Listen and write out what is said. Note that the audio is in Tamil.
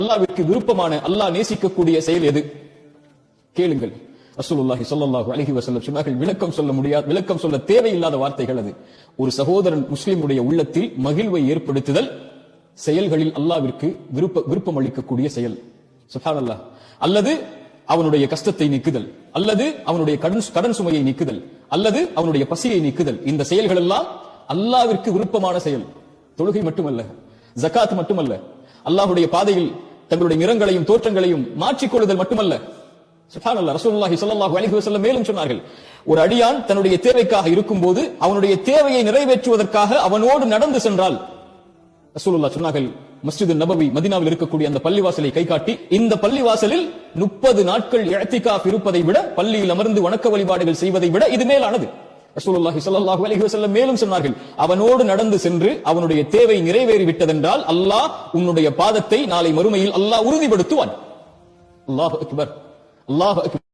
அல்லாஹ்விற்கு விருப்பமான அல்லாஹ் நேசிக்கக்கூடிய செயல் எது? கேளுங்கள். ரசூலுல்லாஹி ஸல்லல்லாஹு அலைஹி வஸல்லம் சொன்னார்கள், விளக்கம் சொல்ல தேவையில்லாத வார்த்தைகள் அது. ஒரு சகோதரன் முஸ்லிமுடைய உள்ளத்தில் மகிழ்வை ஏற்படுத்துதல் செயல்களில் அல்லாஹ்விற்கு விருப்பம் அளிக்கக்கூடிய செயல். சுப்ஹானல்லாஹ். அல்லது அவனுடைய கஷ்டத்தை நீக்குதல், அல்லது அவனுடைய கடன் சுமையை நீக்குதல், அல்லது அவனுடைய பசியை நீக்குதல். இந்த செயல்கள் எல்லாம் அல்லாஹ்விற்கு விருப்பமான செயல். தொழுகை மட்டுமல்ல, ஜகாத் மட்டுமல்ல, அல்லாஹ்வுடைய பாதையில் தங்களுடைய நிறங்களையும் தோற்றங்களையும் மாற்றிக்கொள்ளுதல் மட்டுமல்ல. சுப்ஹானல்லாஹ். ரசூலுல்லாஹி ஸல்லல்லாஹு அலைஹி வஸல்லம் மேலும் சொன்னார்கள், ஒரு அடியான் தன்னுடைய தேவைக்காக இருக்கும்போது அவனுடைய தேவையை நிறைவேற்றுவதற்காக அவனோடு நடந்து சென்றால், ரசூலுல்லாஹ் சொன்னார்கள், மஸ்ஜிது நபவி மதீனாவில் இருக்கக்கூடிய அந்த பள்ளிவாசலை கை காட்டி, இந்த பள்ளிவாசலில் 30 நாட்கள் இஅ்திகாஃப் இருப்பதை விட, பள்ளியில் அமர்ந்து வணக்க வழிபாடுகள் செய்வதை விட இது மேலானது. ரசூலுல்லாஹி ஸல்லல்லாஹு அலைஹி வஸல்லம் மேலும் சொன்னார்கள், அவனோடு நடந்து சென்று அவனுடைய தேவை நிறைவேறி விட்டதென்றால் அல்லாஹ் உன்னுடைய பாதத்தை நாளை மறுமையில் அல்லாஹ் உறுதிப்படுத்துவான். அல்லாஹு அக்பர், அல்லாஹு அக்பர்.